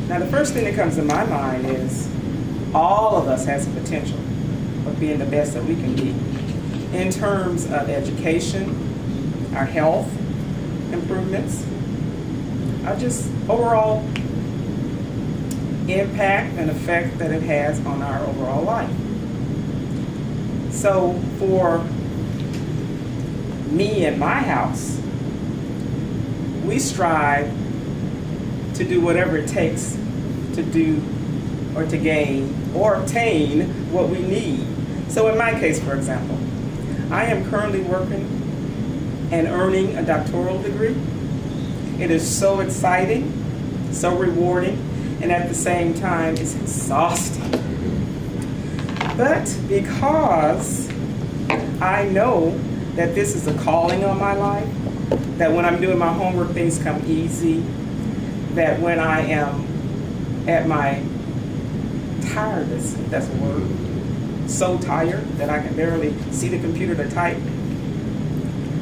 Now, the first thing that comes to my mind is all of us has the potential of being the best that we can be in terms of education, our health improvements, our just overall impact and effect that it has on our overall life. So for me and my house, we strive to do whatever it takes to do or to gain or obtain what we need. So in my case, for example, I am currently working and earning a doctoral degree. It is so exciting, so rewarding, and at the same time, it's exhausting. But because I know that this is a calling on my life, that when I'm doing my homework, things come easy, that when I am at my tiredest, if that's a word, so tired that I can barely see the computer to type,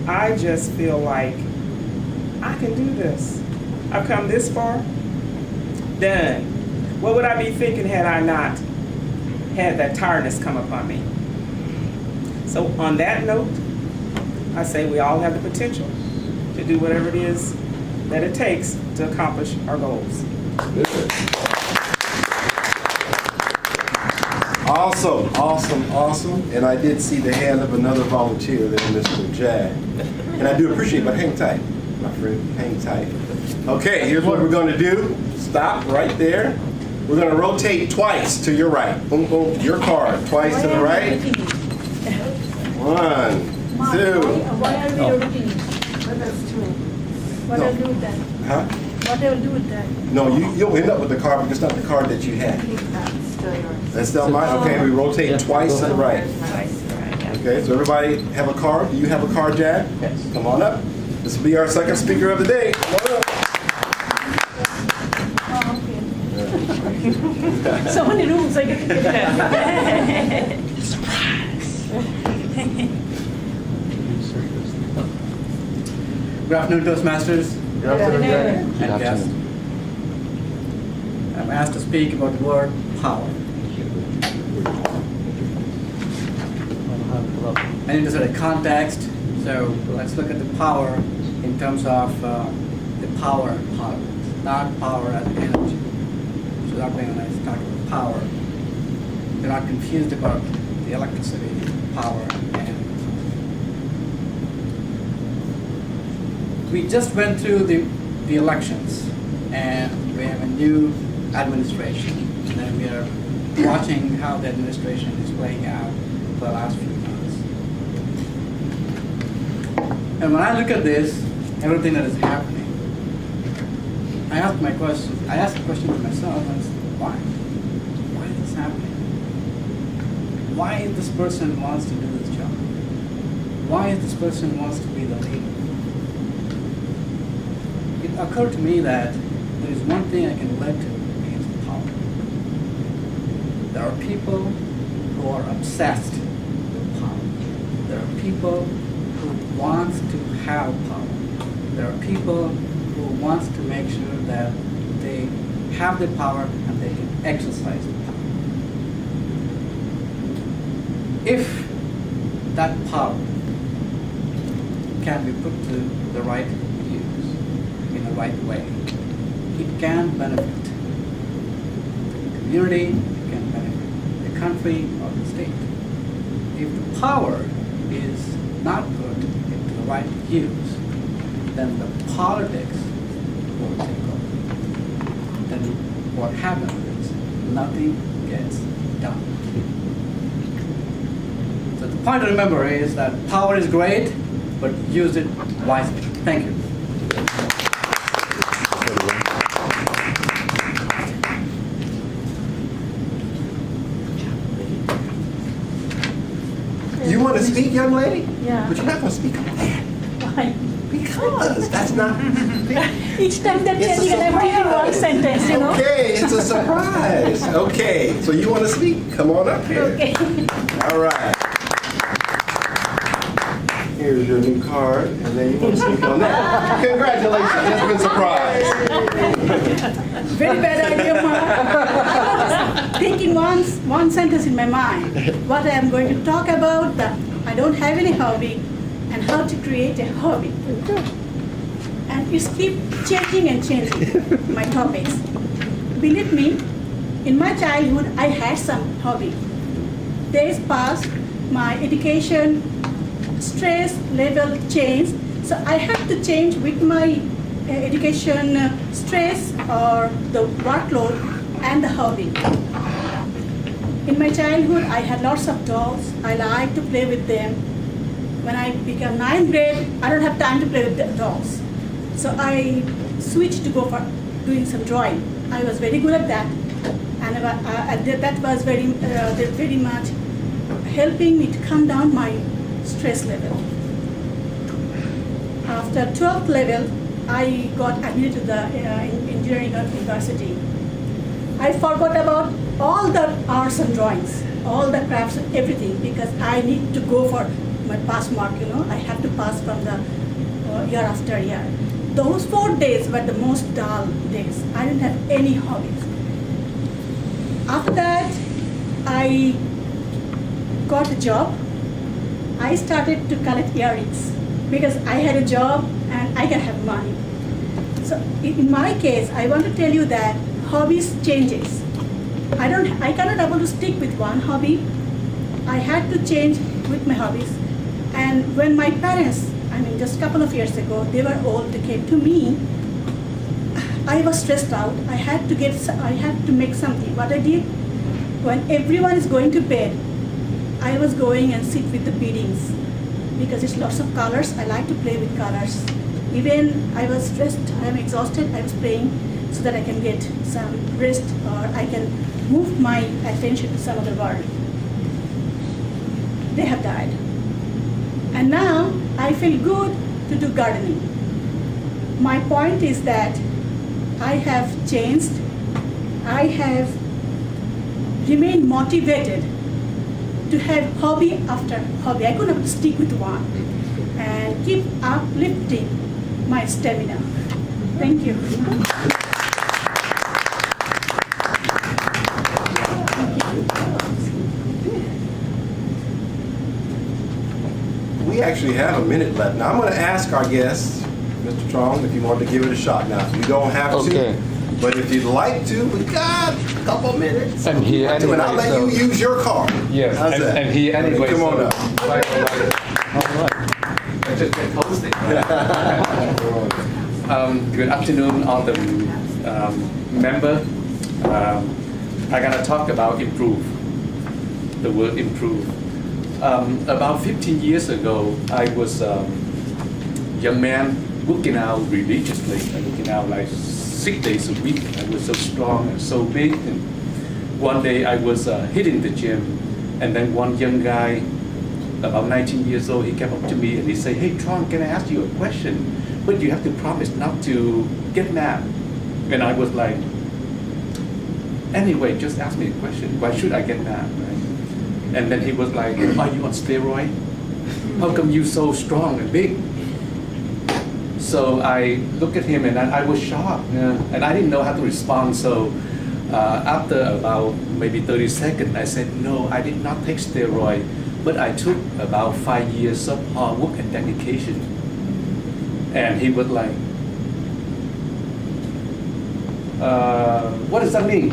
I just feel like I can do this. I've come this far, done. What would I be thinking had I not had that tiredness come upon me? So on that note, I say we all have the potential to do whatever it is that it takes to accomplish our goals. Awesome, awesome, awesome. And I did see the hand of another volunteer there, Mr. Jag. And I do appreciate, but hang tight, my friend, hang tight. Okay, here's what we're going to do. Stop right there. We're going to rotate twice to your right. Boom, boom, your card, twice to the right. 1, 2. Why are we rotating? That's true. What No. I'll do with that? Huh? What I'll do with that? No, you'll end up with the card, but it's not the card that you had. That's still mine? Okay, we rotate twice to the right. Okay, so everybody have a card? Do you have a card, Jag? Yes. Come on up. This will be our second speaker of the day. Come on up. Oh, okay. So many rooms I get to get that. Good afternoon, Toastmasters Good afternoon, Jag. and guests. I'm asked to speak about the word power. I need to set a context, so let's look at the power in terms of the power part, not power as energy. So that way when I talk about power, you're not confused about the electricity, power, and we just went through the elections, and we have a new administration, and then we are watching how the administration is playing out for the last few months. And when I look at this, everything that is happening, I ask the question to myself, and I say, why? Why is this happening? Why this person wants to do this job? Why this person wants to be the leader? It occurred to me that there is one thing I can relate to, is power. There are people who are obsessed with power. There are people who want to have power. There are people who want to make sure that they have the power and they can exercise the power. If that power can be put to the right use, in the right way, it can benefit the community, it can benefit the country or the state. If the power is not put into the right use, then the politics will take over. Then what happens is nothing gets done. So the point to remember is that power is great, but use it wisely. Thank you. You want to speak, young lady? Yeah. But you're not going to speak on that. Why? Because that's not... Each time that It's a you can have one sentence, you know? Okay, it's a surprise. Okay, so you want to speak? Come on up here. Okay. All right. Here's your new card, and then you want to speak on that. Congratulations, it's been a surprise. Very bad idea one sentence in my mind, what I am going to talk about, that I don't have any hobby, and how to create a hobby. And it's keep changing and changing, my topics. Believe me, in my childhood, I had some hobby. Days passed, my education, stress level changed, so I had to change with my education stress or the workload and the hobby. In my childhood, I had lots of dolls. I liked to play with them. When I became 9th grade, I don't have time to play with the dolls. So I switched to go for doing some drawing. I was very good at that. And that was very much helping me to calm down my stress level. After 12th level, I got admitted to the engineering university. I forgot about all the arts and drawings, all the crafts and everything, because I need to go for my pass mark, I have to pass from the year after year. Those 4 days were the most dull days. I didn't have any hobbies. After that, I got a job. I started to collect earrings because I had a job and I can have money. So in my case, I want to tell you that hobbies changes. I cannot able to stick with one hobby. I had to change with my hobbies. And when my parents, just a couple of years ago, they were old, they came to me, I was stressed out. I had to make something. What I did, when everyone is going to bed, I was going and sit with the beadings because it's lots of colors. I like to play with colors. Even I was stressed, I am exhausted, I was playing so that I can get some rest or I can move my attention to some other world. They have died. And now I feel good to do gardening. My point is that I have changed. I have remained motivated to have hobby after hobby. I couldn't stick with one and keep uplifting my stamina. Thank you. We actually have a minute left. Now I'm going to ask our guest, Mr. Trong, if you want to give it a shot now. So you don't have to, but if you'd like to, we got a couple minutes. And he anyway, and I'll let you use your card. Yes, and he anyway. Come on up. All right. I just get hosting. Good afternoon, all the member. I'm gonna talk about improve. The word improve. About 15 years ago, I was a young man working out religiously, working out like 6 days a week. I was so strong and so big. And one day I was hitting the gym, and then one young guy, about 19 years old, he came up to me and he said, "Hey, Trong, can I ask you a question? But you have to promise not to get mad." And I was like, "Anyway, just ask me a question. Why should I get mad?" Right? And then he was like, "Are you on steroid? How come you so strong and big?" So I looked at him and I was shocked, and I didn't know how to respond. So after about maybe 30 seconds, I said, "No, I did not take steroid, but I took about 5 years of hard work and dedication." And he was like, "What does that mean?"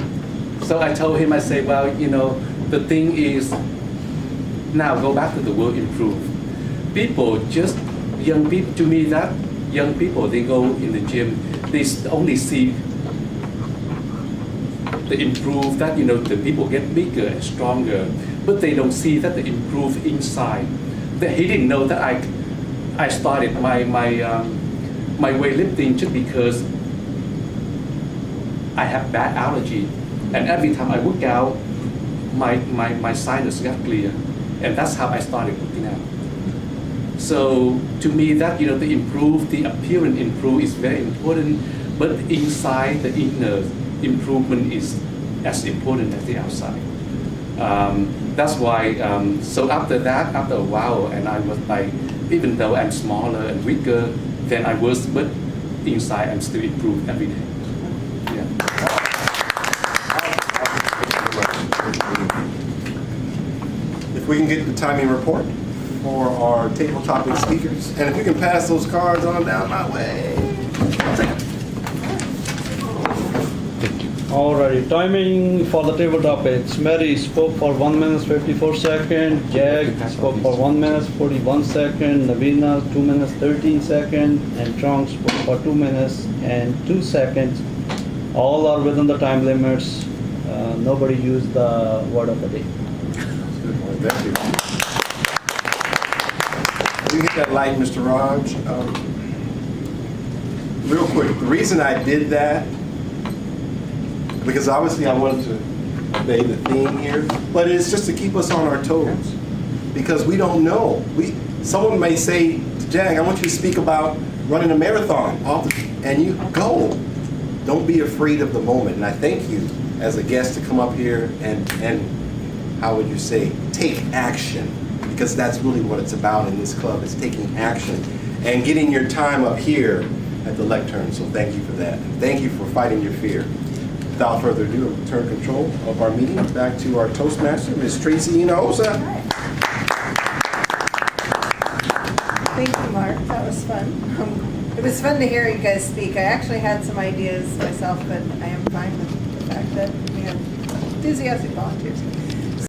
So I told him, I said, "Well, the thing is, now go back to the word improve. Young people, to me, that young people, they go in the gym, they only see the improve, that, the people get bigger and stronger, but they don't see that the improve inside. That he didn't know that I started my weightlifting just because I have bad allergy. And every time I work out, my sinus got clear, and that's how I started working out. So to me, that the appearance improve is very important, but inside, the inner improvement is as important as the outside. That's why. So after that, after a while, and I was like, even though I'm smaller and weaker than I was, but inside I'm still improved every day. Yeah. we can get the timing report for our table topic speakers. And if you can pass those cards on down my way. Alrighty, timing for the table topics. Mary spoke for 1 minute 54 seconds. Jag spoke for 1 minute 41 seconds. Nabina 2 minutes 13 seconds. And Trong spoke for 2 minutes and 2 seconds. All are within the time limits. Nobody used the word of the day. Thank you. You hit that light, Mr. Raj. Real quick, the reason I did that, because obviously I wanted to obey the theme here, but it's just to keep us on our toes. Because we don't know. Someone may say to Jag, I want you to speak about running a marathon, and you go. Don't be afraid of the moment. And I thank you as a guest to come up here and how would you say, take action. Because that's really what it's about in this club, is taking action and getting your time up here at the lectern. So thank you for that. And thank you for fighting your fear. Without further ado, I'll return control of our meeting back to our Toastmaster, Ms. Tracy Hinojosa. Thank you, Mark. That was fun. It was fun to hear you guys speak. I actually had some ideas myself, but I am fine with the fact that we have enthusiastic volunteers.